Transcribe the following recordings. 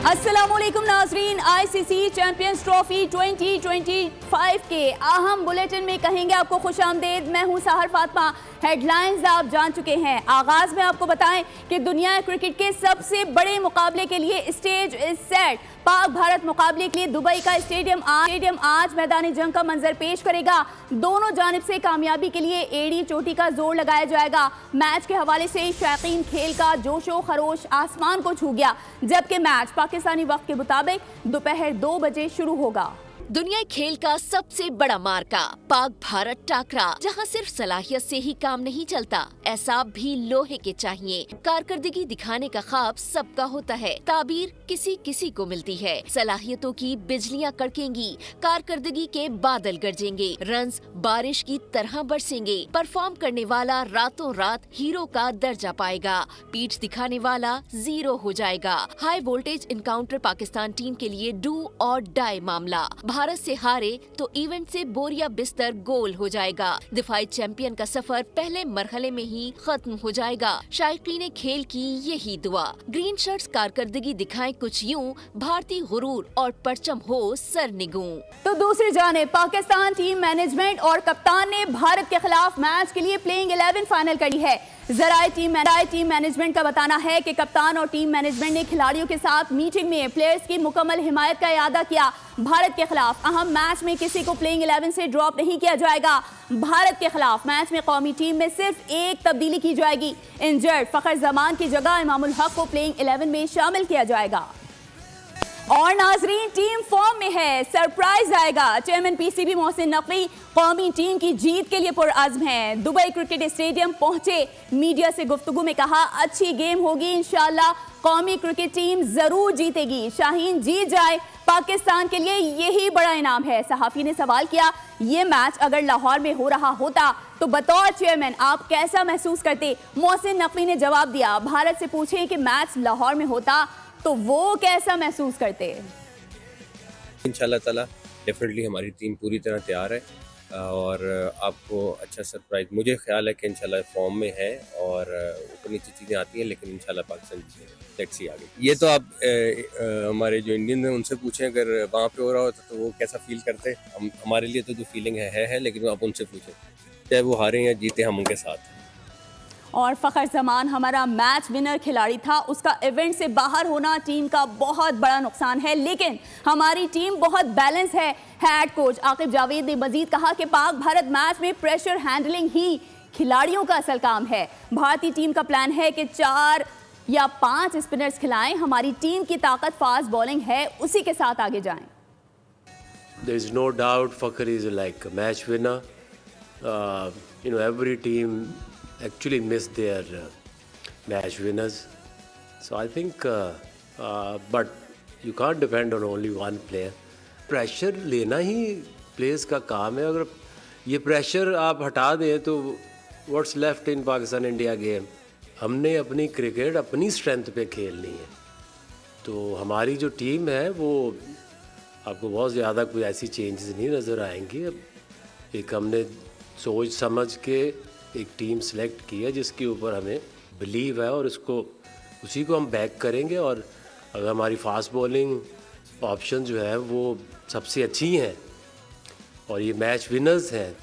अस्सलामुअलैकुम नाजरीन, ICC champions trophy 2025 के अहम बुलेटिन में कहेंगे आपको खुशामदीद। मैं हूं साहर फातिमा। हेडलाइंस आप जान चुके हैं। आगाज में आपको बताएं कि दुनिया क्रिकेट के सबसे बड़े मुकाबले के लिए stage is set. Pak Bharat मुकाबले के लिए दुबई का स्टेडियम आज मैदानी जंग का मंजर पेश करेगा। दोनों जानिब से कामयाबी के लिए एड़ी चोटी का जोर लगाया जाएगा। मैच के हवाले से शायकीन खेल का जोशो खरोश आसमान को छू गया, जबकि मैच पाकिस्तानी वक्त के मुताबिक दोपहर 2 बजे शुरू होगा। दुनिया खेल का सबसे बड़ा मार्का पाक भारत टाकरा, जहां सिर्फ सलाहियत से ही काम नहीं चलता, ऐसा भी लोहे के चाहिए। कारकर्दगी दिखाने का ख्वाब सबका होता है, ताबीर किसी किसी को मिलती है। सलाहियतों की बिजलियां कड़केंगी, कारकर्दगी के बादल गरजेंगे, रन्स बारिश की तरह बरसेंगे। परफॉर्म करने वाला रातों रात हीरो का दर्जा पाएगा, पीठ दिखाने वाला जीरो हो जाएगा। High voltage encounter Pakistan team के लिए डू और डाई मामला। भारत से हारे तो इवेंट से बोरिया बिस्तर गोल हो जाएगा। दिफाई चैंपियन का सफर पहले मरहले में ही खत्म हो जाएगा। शायकीन खेल की यही दुआ। ग्रीन शर्ट्स कारकर्दगी दिखाएं कुछ यूं, भारतीय गुरूर और परचम हो सरनिगूं। तो दूसरी जानिब पाकिस्तान टीम मैनेजमेंट और कप्तान ने भारत के खिलाफ मैच के लिए प्लेइंग 11 फाइनल कर ली है। ज़राए टीम मैनेजमेंट का बताना है कि कप्तान और टीम मैनेजमेंट ने खिलाड़ियों के साथ मीटिंग में प्लेयर्स की मुकम्मल हिमायत का इरादा किया। भारत के खिलाफ अहम मैच में किसी को प्लेइंग 11 से ड्रॉप नहीं किया जाएगा। भारत के खिलाफ मैच में कौमी टीम में सिर्फ एक तब्दीली की जाएगी। इंजर्ड फखर जमान की जगह इमामुल हक को प्लेइंग 11 में शामिल किया जाएगा। और नाजरीन, टीम फॉर्म में है, सरप्राइज आएगा। चेयरमैन पीसीबी मोहसिन नकवी कौमी टीम की जीत के लिए पुरअज़्म हैं। दुबई क्रिकेट स्टेडियम पहुंचे, मीडिया से गुफ्तगू में कहा अच्छी गेम होगी, इंशाल्लाह कौमी क्रिकेट टीम जरूर जीतेगी। शाहीन जीत जाए, पाकिस्तान के लिए यही बड़ा इनाम है। सहाफ़ी ने सवाल किया, ये मैच अगर लाहौर में हो रहा होता तो बतौर चेयरमैन आप कैसा महसूस करते? मोहसिन नकवी ने जवाब दिया, भारत से पूछें कि मैच लाहौर में होता तो वो कैसा महसूस करते? इंशाल्लाह ताला डेफिनेटली हमारी टीम पूरी तरह तैयार है और आपको अच्छा सरप्राइज मुझे ख्याल है कि इंशाल्लाह फॉर्म में है और ऊपर नीचे चीज़ें आती हैं, लेकिन इंशाल्लाह पाकिस्तान लेट्स सी आगे। ये तो आप हमारे जो इंडियन हैं उनसे पूछें, अगर वहाँ पे हो रहा होता तो वो कैसा फील करते। हमारे लिए तो जो फीलिंग है लेकिन आप उनसे पूछें, चाहे वो हारे या जीते हम उनके साथ हैं। और फखर जमान हमारा मैच विनर खिलाड़ी था, उसका इवेंट से बाहर होना टीम का बहुत बड़ा नुकसान है, लेकिन हमारी टीम बहुत बैलेंस है। हेड कोच आकिब जावेद ने मजीद कहा कि पाक भारत मैच में प्रेशर हैंडलिंग ही खिलाड़ियों का असल काम है। भारतीय टीम का प्लान है कि 4 या 5 स्पिनर्स खिलाएं। हमारी टीम की ताकत फास्ट बॉलिंग है, उसी के साथ आगे जाएं। There is no doubt Fakhar is like a match winner. Every team actually miss their match winners, so I think but you can't depend on only one player. Pressure लेना ही players का काम है। अगर ये pressure आप हटा दें तो what's left in Pakistan India game? हमने अपनी क्रिकेट अपनी स्ट्रेंथ पे खेलनी है, तो हमारी जो टीम है वो आपको बहुत ज़्यादा कोई ऐसी चेंजेस नहीं नज़र आएंगी। अब एक हमने सोच समझ के एक टीम सेलेक्ट की है जिसके ऊपर हमें बिलीव है और उसी को हम बैक करेंगे। और अगर हमारी फास्ट बॉलिंग ऑप्शन जो है वो सबसे अच्छी हैं और ये मैच विनर्स हैं।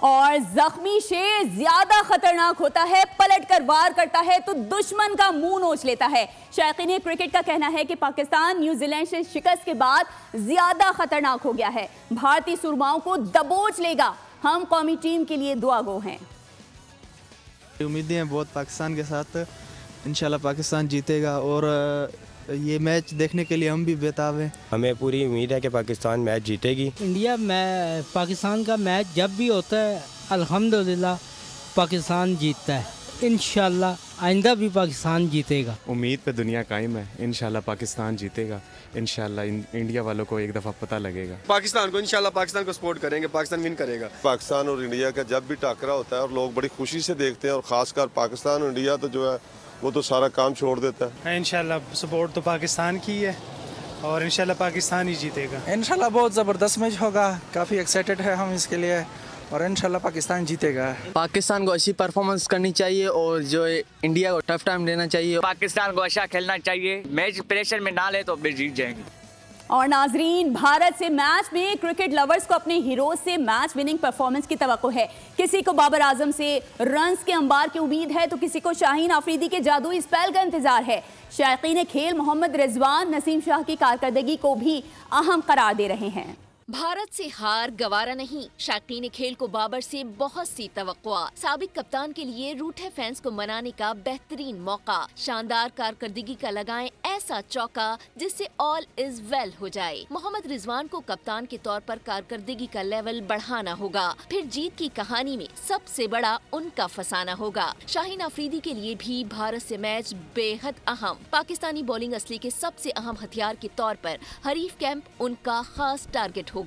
और जख्मी शेर ज्यादा खतरनाक होता है, पलट कर वार करता है तो दुश्मन का मुंह नोच लेता है। शायकीन क्रिकेट का कहना है कि पाकिस्तान न्यूजीलैंड से शिकस्त के बाद ज्यादा खतरनाक हो गया है, भारतीय सुरमाओं को दबोच लेगा। हम कौमी टीम के लिए दुआ गो हैं। उम्मीदें हैं बहुत पाकिस्तान के साथ, इंशाल्लाह पाकिस्तान जीतेगा और ये मैच देखने के लिए हम भी बेताब हैं। हमें पूरी उम्मीद है कि पाकिस्तान मैच जीतेगी। इंडिया में पाकिस्तान का मैच जब भी होता है अल्हम्दुलिल्लाह पाकिस्तान जीतता है। इंशाल्लाह आइंदा भी पाकिस्तान जीतेगा। उम्मीद पे दुनिया कायम है, इंशाल्लाह पाकिस्तान जीतेगा। इंशाल्लाह इंडिया वालों को एक दफ़ा पता लगेगा। पाकिस्तान को इंशाल्लाह पाकिस्तान को सपोर्ट करेंगे, पाकिस्तान विन करेगा। पाकिस्तान और इंडिया का जब भी टाकरा होता है और लोग बड़ी खुशी से देखते हैं, और ख़ासकर पाकिस्तान और इंडिया तो जो है वो तो सारा काम छोड़ देता है। इंशाल्लाह सपोर्ट तो पाकिस्तान की है और इंशाल्लाह पाकिस्तान ही जीतेगा। इंशाल्लाह बहुत ज़बरदस्त मैच होगा, काफ़ी एक्साइटेड है हम इसके लिए और इंशाल्लाह पाकिस्तान जीतेगा। पाकिस्तान को अच्छी परफॉर्मेंस करनी चाहिए और जो इंडिया को टफ टाइम देना चाहिए। पाकिस्तान को अच्छा खेलना चाहिए, मैच प्रेशर में ना ले तो भी जीत जाएंगे। और नाजरीन, भारत से मैच में क्रिकेट लवर्स को अपने हीरोज से मैच विनिंग परफॉर्मेंस की तवक्को है। किसी को बाबर आजम से रन्स के अंबार की उम्मीद है तो किसी को शाहीन आफरीदी के जादुई स्पेल का इंतजार है। शायकीन खेल मोहम्मद रिजवान नसीम शाह की कारकर्दगी को भी अहम करार दे रहे हैं। भारत से हार गवारा नहीं, शायकीन खेल को बाबर से बहुत सी तवक्कुआ। साबिक कप्तान के लिए रूठे फैंस को मनाने का बेहतरीन मौका। शानदार कारकर्दगी का लगाएं ऐसा चौका जिससे ऑल इज वेल हो जाए। मोहम्मद रिजवान को कप्तान के तौर पर कारकर्दगी का लेवल बढ़ाना होगा, फिर जीत की कहानी में सबसे बड़ा उनका फसाना होगा। शाहीन आफरीदी के लिए भी भारत से मैच बेहद अहम। पाकिस्तानी बॉलिंग असली के सबसे अहम हथियार के तौर पर हरीफ कैंप उनका खास टारगेट होगा।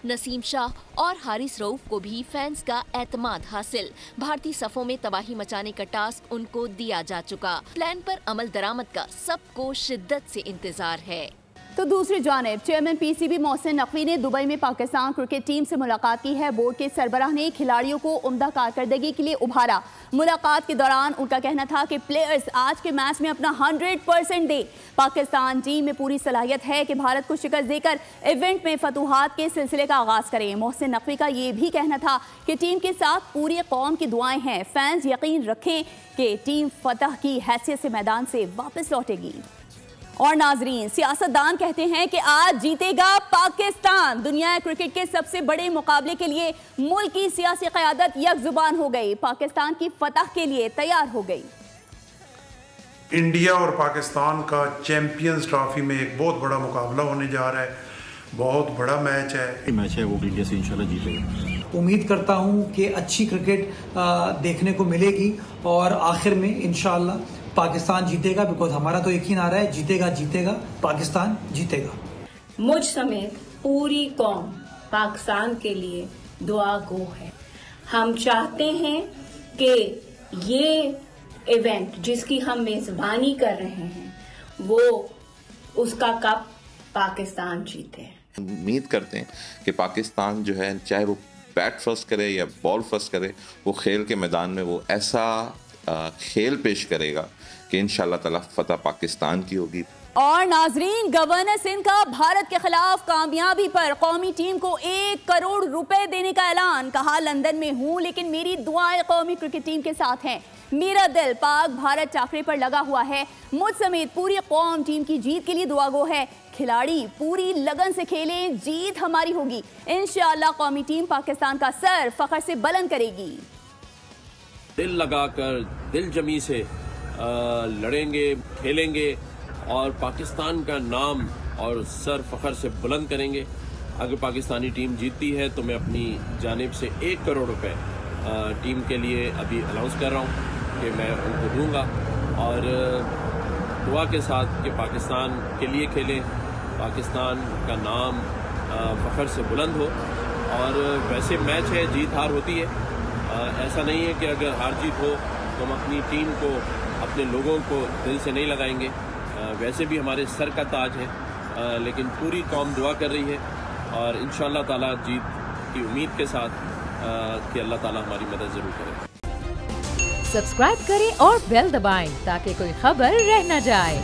नसीम शाह और हारिस रऊफ को भी फैंस का एतमाद हासिल। भारतीय सफों में तबाही मचाने का टास्क उनको दिया जा चुका। प्लान पर अमल दरामद का सबको शिद्दत से इंतजार है। तो दूसरी जानिब चेयरमैन पीसीबी मोहसिन नकवी ने दुबई में पाकिस्तान क्रिकेट टीम से मुलाकात की है। बोर्ड के सरबराह ने खिलाड़ियों को उम्दा कारकर्दगी के लिए उभारा। मुलाकात के दौरान उनका कहना था कि प्लेयर्स आज के मैच में अपना 100% दे। पाकिस्तान टीम में पूरी सलाहियत है कि भारत को शिकस्त देकर इवेंट में फतूहात के सिलसिले का आगाज करें। मोहसिन नकवी का ये भी कहना था कि टीम के साथ पूरी कौम की दुआएं हैं। फैंस यकीन रखें कि टीम फतह की हैसियत से मैदान से वापस लौटेगी। और नाजरीन, सियासतदान कहते हैं कि आज जीतेगा पाकिस्तान। दुनिया क्रिकेट के सबसे बड़े मुकाबले के लिए मुल्क की सियासी क़यादत यकजुबान हो गई, पाकिस्तान की फतह के लिए तैयार हो गई। इंडिया और पाकिस्तान का चैंपियंस ट्रॉफी में एक बहुत बड़ा मुकाबला होने जा रहा है। बहुत बड़ा मैच है वो इंडिया से इंशाल्लाह जीतेगा। उम्मीद करता हूँ कि अच्छी क्रिकेट देखने को मिलेगी और आखिर में इंशाल्लाह पाकिस्तान जीतेगा। बिकॉज हमारा तो यकीन आ रहा है जीतेगा पाकिस्तान जीतेगा। मुझ समेत पूरी कौम पाकिस्तान के लिए दुआ गो है। हम चाहते हैं कि ये इवेंट जिसकी हम मेजबानी कर रहे हैं वो उसका कप पाकिस्तान जीते। उम्मीद करते हैं कि पाकिस्तान जो है चाहे वो बैट फर्स्ट करे या बॉल फर्स्ट करे, वो खेल के मैदान में वो ऐसा खेल पेश करेगा कि इंशाल्लाह ताला फतह पाकिस्तान की होगी। और नाजरीन, गवर्नर सिंध का भारत के खिलाफ कामयाबी पर कौमी टीम को 1 करोड़ रुपए देने का ऐलान। कहा, लंदन में हूं लेकिन मेरी दुआएं कौमी क्रिकेट टीम के साथ हैं। मेरा दिल पाक भारत चाकरे पर लगा हुआ है। मुझ समेत पूरी कौम टीम की जीत के लिए दुआगो है। खिलाड़ी पूरी लगन से खेलें, जीत हमारी होगी। इंशाअल्लाह कौमी टीम पाकिस्तान का सर फख्र से बुलंद करेगी। दिल लगाकर दिल जमी से लड़ेंगे, खेलेंगे और पाकिस्तान का नाम और सर फख्र से बुलंद करेंगे। अगर पाकिस्तानी टीम जीतती है तो मैं अपनी जानिब से 1 करोड़ रुपए टीम के लिए अभी अनाउंस कर रहा हूँ कि मैं उनको दूंगा। और दुआ के साथ कि पाकिस्तान के लिए खेलें, पाकिस्तान का नाम फख्र से बुलंद हो। और वैसे मैच है, जीत हार होती है। ऐसा नहीं है कि अगर हार जीत हो तो हम अपनी टीम को, अपने लोगों को दिल से नहीं लगाएंगे। वैसे भी हमारे सर का ताज है, लेकिन पूरी कौम दुआ कर रही है और इंशाअल्लाह ताला जीत की उम्मीद के साथ कि अल्लाह ताला हमारी मदद ज़रूर करे। सब्सक्राइब करें और बेल दबाएं ताकि कोई खबर रह न जाए।